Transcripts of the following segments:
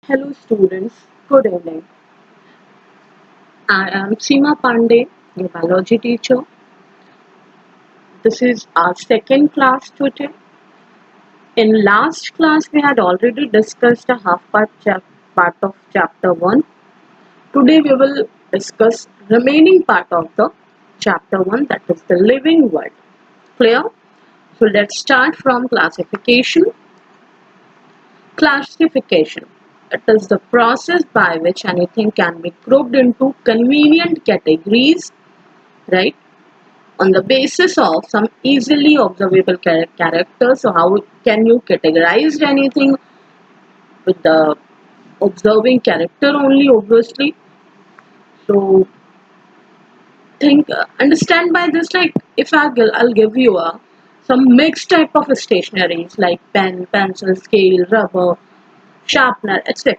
Hello students, good evening. I am Seema Pandey, your biology teacher. This is our second class today. In last class, we had already discussed a part of chapter 1. Today we will discuss remaining part of the chapter 1, that is the living world. Clear? So let's start from classification. Classification. It is the process by which anything can be grouped into convenient categories, right? On the basis of some easily observable characters. So how can you categorize anything with the observing character only, obviously? So think, understand by this, like if I'll give you some mixed type of stationaries like pen, pencil, scale, rubber, sharpener, etc.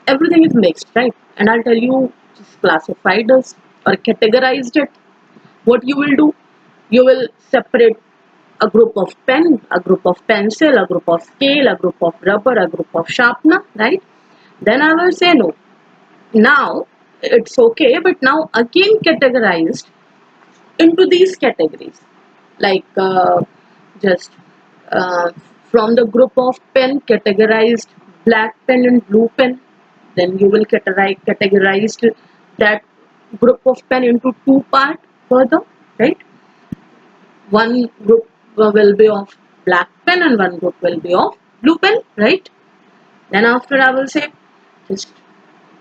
Everything is mixed, right? And I'll tell you just classified as or categorized it. What you will do, you will separate a group of pen, a group of pencil, a group of scale, a group of rubber, a group of sharpener, right? Then I will say no. Now it's okay, but now again categorized into these categories, like just uh, from the group of pen categorized black pen and blue pen. Then you will categorize that group of pen into two part further, right? One group will be of black pen and one group will be of blue pen, right? Then after I will say just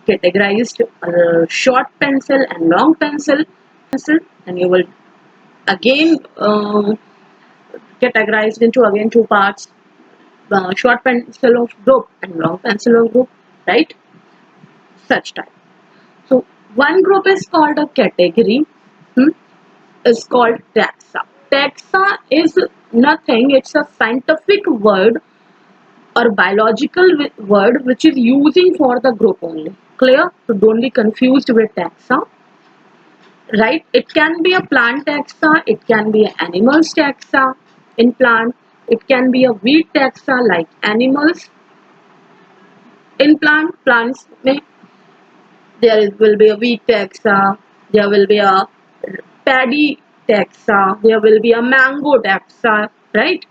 categorized short pencil and long pencil, and you will again categorized into again two parts, short pencil of group and long pencil of group, right? Such type. So one group is called a category, hmm, is called taxa. Taxa is nothing, it's a scientific word or biological word which is using for the group only. Clear? So don't be confused with taxa, right? It can be a plant taxa, it can be an animals taxa in plant, it can be a weed taxa like animals in plants. Will be a wheat taxa, there will be a paddy taxa, there will be a mango taxa, right?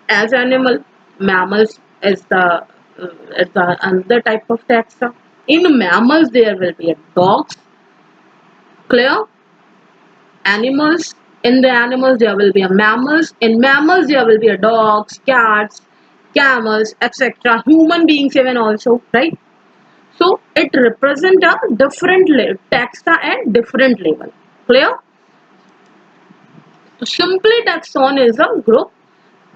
As animal, mammals is the another type of taxa. In mammals, there will be a dogs. Clear? Animals. In the animals, there will be a mammals. In mammals, there will be a dogs, cats, camels, etc. Human beings even also, right? So it represents a different taxa and different level. Clear? Simply taxon is a group.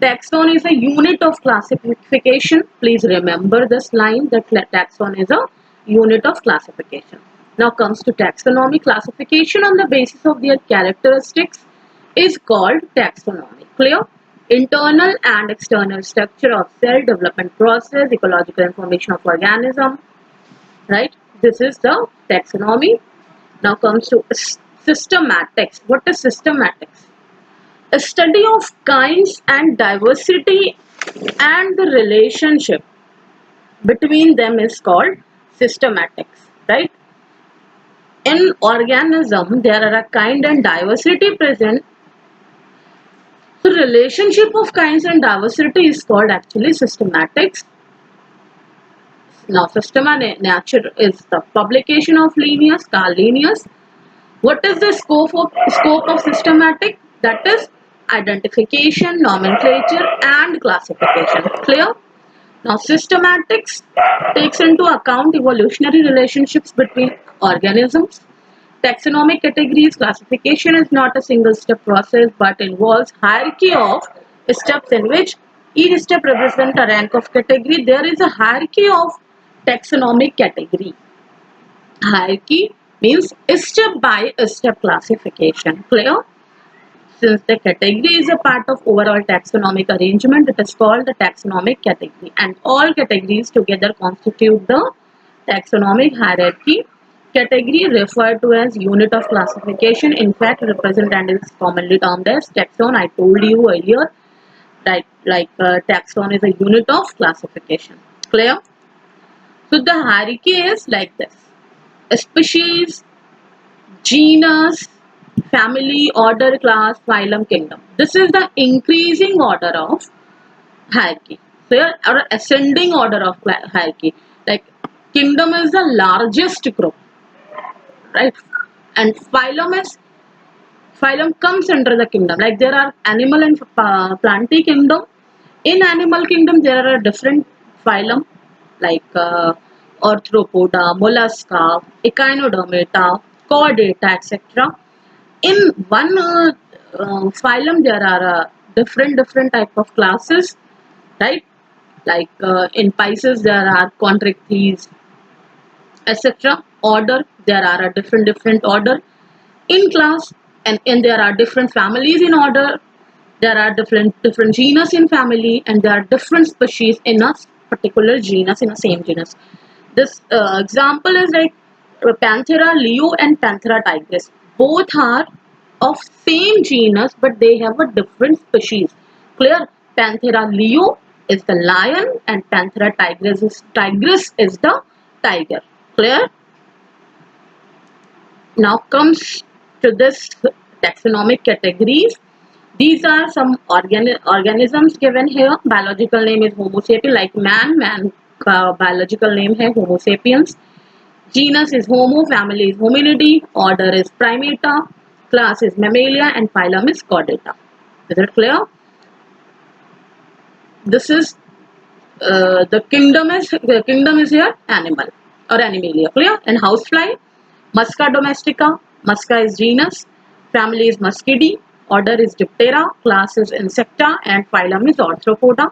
Taxon is a unit of classification. Please remember this line that taxon is a unit of classification. Now comes to taxonomy. Classification on the basis of their characteristics is called taxonomy. Clear? Internal and external structure of cell development process, ecological information of organism, right? This is the taxonomy. Now comes to systematics. What is systematics? A study of kinds and diversity and the relationship between them is called systematics, right? In organism, there are a kind and diversity present. The relationship of kinds and diversity is called actually systematics. Now, nature is the publication of Linnaeus, Carl Linnaeus. What is the scope of systematic? That is identification, nomenclature, and classification. Clear? Now, systematics takes into account evolutionary relationships between organisms. Taxonomic categories classification is not a single step process but involves hierarchy of steps in which each step represents a rank of category. There is a hierarchy of taxonomic category. Hierarchy means step by step classification. Clear? Since the category is a part of overall taxonomic arrangement, it is called the taxonomic category, and all categories together constitute the taxonomic hierarchy. Category referred to as unit of classification, in fact represent and is commonly termed as taxon. I told you earlier that taxon is a unit of classification. Clear? So the hierarchy is like this: a species, genus, family, order, class, phylum, kingdom. This is the increasing order of hierarchy. So here, or ascending order of hierarchy. Like kingdom is the largest group, right? And phylum comes under the kingdom. Like there are animal and planty kingdom. In animal kingdom, there are different phylum like Arthropoda, Mollusca, Echinodermata, Chordata, etc. In one phylum, there are different type of classes, right? Like in Pisces, there are Chondrichthyes, etc. Order, there are a different order in class, and there are different families in order. There are different genus in family, and there are different species in a particular genus, in a same genus. This example is like Panthera leo and Panthera tigris. Both are of same genus, but they have a different species. Clear? Panthera leo is the lion, and Panthera tigris is the tiger. Clear? Now comes to this taxonomic categories. These are some organisms given here. Biological name is Homo sapiens, like man. Man biological name है Homo sapiens. Genus is Homo, family is Hominidae, order is Primata, class is Mammalia, and phylum is Chordata. Is it clear? This is the kingdom is here animal or animalia. Clear? And housefly, Musca domestica. Musca is genus, family is Muscidae, order is Diptera, class is Insecta, and phylum is Arthropoda.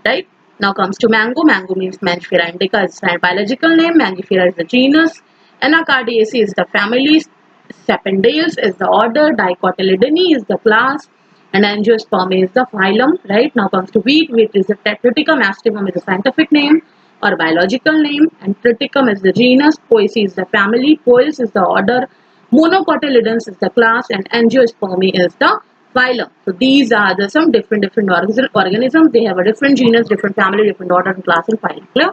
Right? Now comes to mango. Mango means Mangifera indica is the biological name. Mangifera is the genus. Anacardiaceae is the family. Sapindales is the order. Dicotyledone is the class. And Angiospermae is the phylum. Right? Now comes to wheat. Wheat is the Triticum aestivum is the scientific name or biological name. And Triticum is the genus. Poaceae is the family. Poales is the order. Monocotyledons is the class. And Angiospermae is the phylum. So these are some different organisms. They have a different genus, different family, different order and class and phylum. Clear?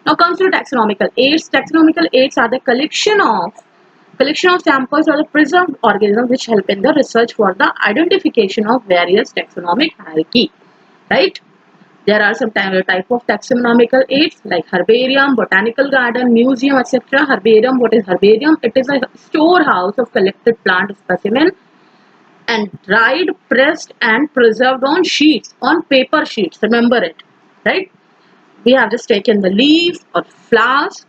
Now comes to taxonomical aids. Taxonomical aids are the collection of samples or the preserved organisms which help in the research for the identification of various taxonomic hierarchy. Right? There are some type of taxonomical aids like herbarium, botanical garden, museum, etc. Herbarium, what is herbarium? It is a storehouse of collected plant specimen and dried, pressed and preserved on sheets, on paper sheets. Remember it, right? We have just taken the leaf or flowers,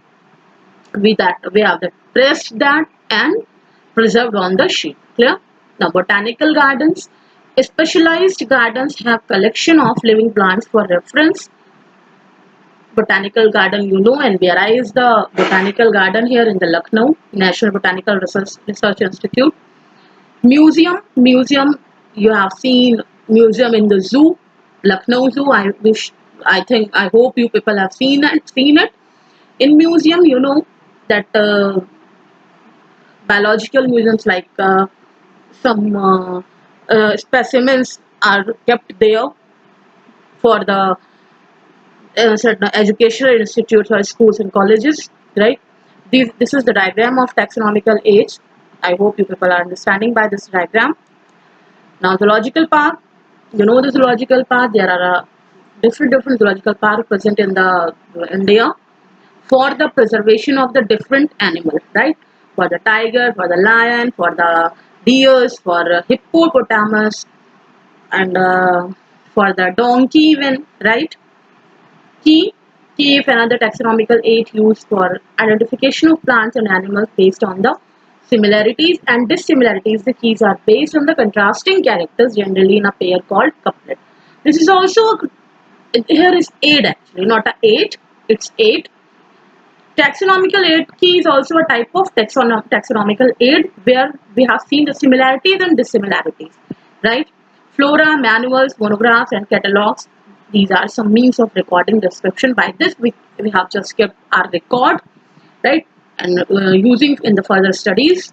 we have pressed that and preserved on the sheet. Clear? Now botanical gardens. Specialized gardens have collection of living plants for reference. Botanical garden, NBRI is the botanical garden here in the Lucknow National Botanical Research Institute. Museum, you have seen museum in the zoo, Lucknow Zoo. I hope you people have seen it. In museum, you know that biological museums like some specimens are kept there for the certain educational institutes or schools and colleges, right? This is the diagram of taxonomical age. I hope you people are understanding by this diagram. Now zoological park, the zoological park, there are different zoological park present in the India for the preservation of the different animals, right? For the tiger, for the lion, for the deers, for hippopotamus, and for the donkey even, right? Key, if another taxonomical aid used for identification of plants and animals based on the similarities and dissimilarities. The keys are based on the contrasting characters, generally in a pair called couplet. This is also, here is aid actually, not a eight, it's eight. Taxonomical aid key is also a type of taxonomical aid where we have seen the similarities and dissimilarities, right? Flora, manuals, monographs and catalogs. These are some means of recording description. By this we have just kept our record, right? And using in the further studies.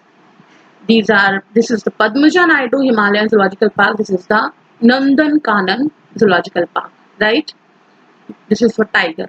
This is the Padmaja Naidu Himalayan Zoological Park. This is the Nandan Kanan Zoological Park, right? This is for tiger.